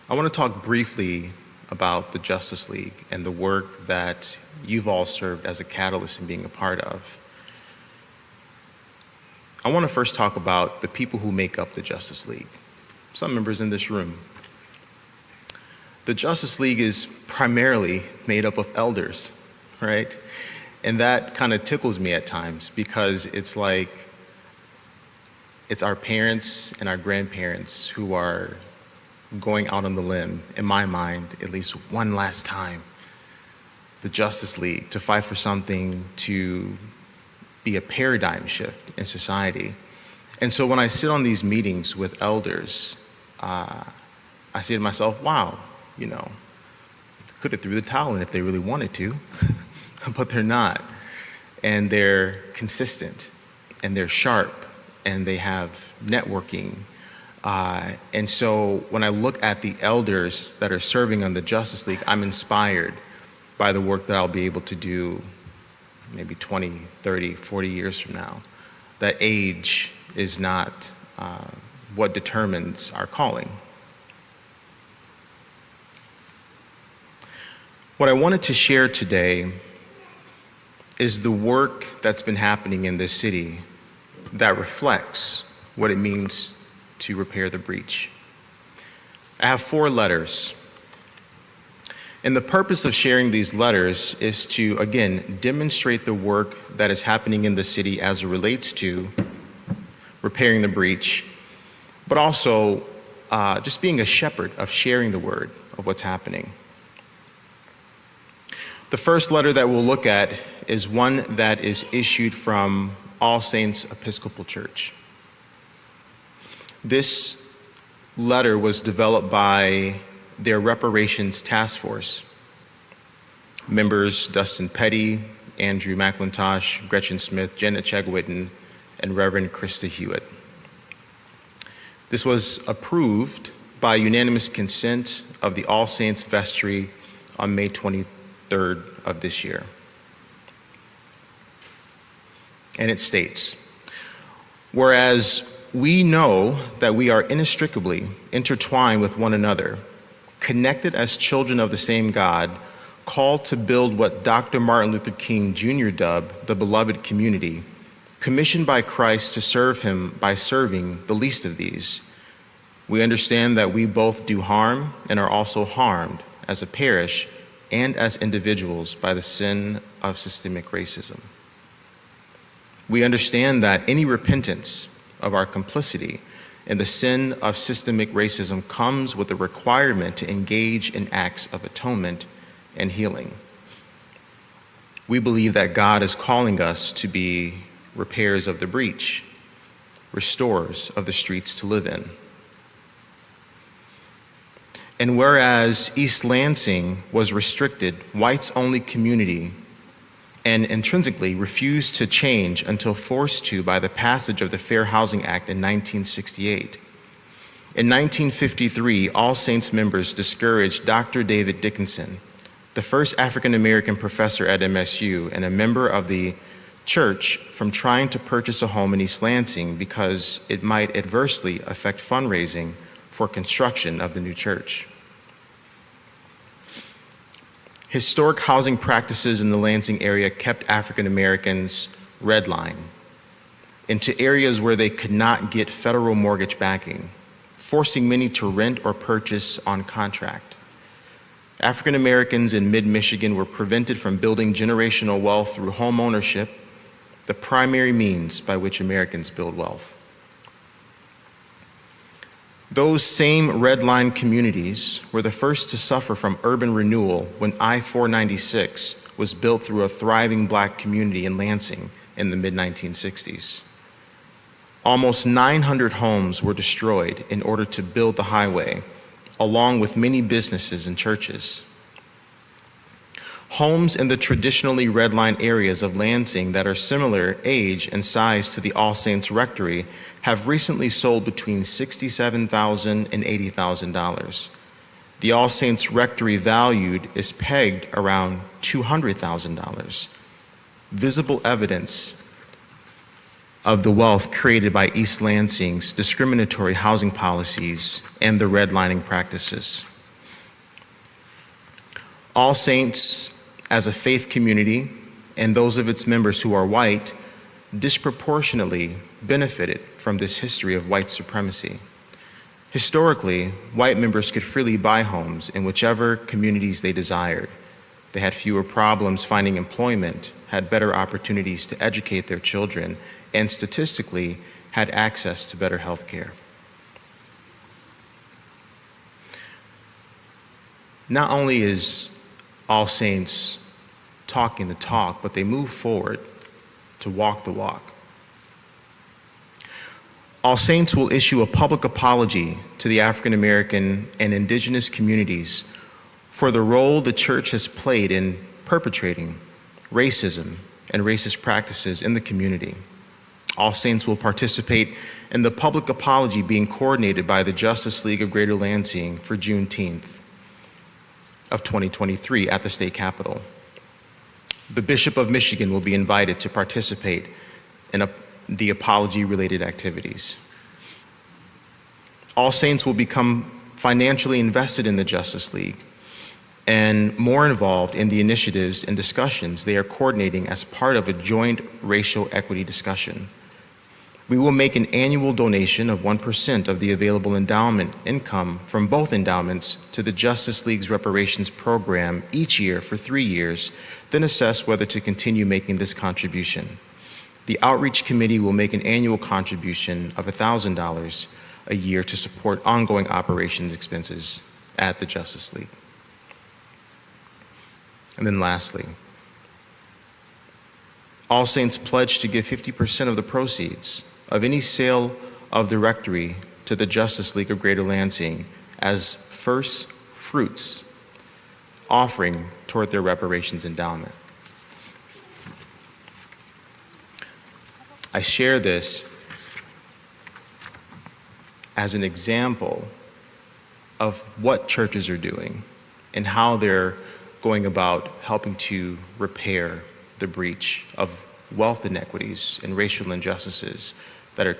I want to talk briefly about the Justice League and the work that you've all served as a catalyst in being a part of. I want to first talk about the people who make up the Justice League, some members in this room. The Justice League is primarily made up of elders, right? And that kind of tickles me at times because it's like it's our parents and our grandparents who are going out on the limb, in my mind, at least one last time, the Justice League, to fight for something to be a paradigm shift in society. And so when I sit on these meetings with elders, I say to myself, wow, could have threw the towel in if they really wanted to, but they're not. And they're consistent, and they're sharp, and they have networking. And so when I look at the elders that are serving on the Justice League, I'm inspired by the work that I'll be able to do maybe 20, 30, 40 years from now. That age is not what determines our calling. What I wanted to share today is the work that's been happening in this city that reflects what it means to repair the breach. I have 4 letters. And the purpose of sharing these letters is to, again, demonstrate the work that is happening in the city as it relates to repairing the breach, but also just being a shepherd of sharing the word of what's happening. The first letter that we'll look at is one that is issued from All Saints Episcopal Church. This letter was developed by their reparations task force. Members Dustin Petty, Andrew McIntosh, Gretchen Smith, Janet Chegwitten, and Reverend Krista Hewitt. This was approved by unanimous consent of the All Saints Vestry on May 23rd of this year. And it states, whereas we know that we are inextricably intertwined with one another, connected as children of the same God, called to build what Dr. Martin Luther King Jr. dubbed the beloved community, commissioned by Christ to serve him by serving the least of these. We understand that we both do harm and are also harmed as a parish and as individuals by the sin of systemic racism. We understand that any repentance of our complicity in the sin of systemic racism comes with the requirement to engage in acts of atonement and healing. We believe that God is calling us to be repairers of the breach, restorers of the streets to live in. And whereas East Lansing was restricted, whites-only community, and intrinsically refused to change until forced to by the passage of the Fair Housing Act in 1968. In 1953, All Saints members discouraged Dr. David Dickinson, the first African-American professor at MSU and a member of the church, from trying to purchase a home in East Lansing because it might adversely affect fundraising for construction of the new church. Historic housing practices in the Lansing area kept African Americans redlined into areas where they could not get federal mortgage backing, forcing many to rent or purchase on contract. African Americans in mid-Michigan were prevented from building generational wealth through home ownership, the primary means by which Americans build wealth. Those same redline communities were the first to suffer from urban renewal when I-496 was built through a thriving Black community in Lansing in the mid-1960s. Almost 900 homes were destroyed in order to build the highway, along with many businesses and churches. Homes in the traditionally redline areas of Lansing that are similar age and size to the All Saints Rectory have recently sold between $67,000 and $80,000. The All Saints Rectory valued is pegged around $200,000. Visible evidence of the wealth created by East Lansing's discriminatory housing policies and the redlining practices. All Saints, as a faith community, and those of its members who are white, disproportionately benefited from this history of white supremacy. Historically, white members could freely buy homes in whichever communities they desired. They had fewer problems finding employment, had better opportunities to educate their children, and statistically had access to better health care. Not only is All Saints talking the talk, but they move forward to walk the walk. All Saints will issue a public apology to the African American and indigenous communities for the role the church has played in perpetrating racism and racist practices in the community. All Saints will participate in the public apology being coordinated by the Justice League of Greater Lansing for Juneteenth of 2023 at the state capitol. The Bishop of Michigan will be invited to participate in the apology-related activities. All Saints will become financially invested in the Justice League and more involved in the initiatives and discussions they are coordinating as part of a joint racial equity discussion. We will make an annual donation of 1% of the available endowment income from both endowments to the Justice League's reparations program each year for 3 years, then assess whether to continue making this contribution. The Outreach Committee will make an annual contribution of $1,000 a year to support ongoing operations expenses at the Justice League. And then lastly, All Saints pledge to give 50% of the proceeds of any sale of the rectory to the Justice League of Greater Lansing as first fruits offering toward their reparations endowment. I share this as an example of what churches are doing and how they're going about helping to repair the breach of wealth inequities and racial injustices that are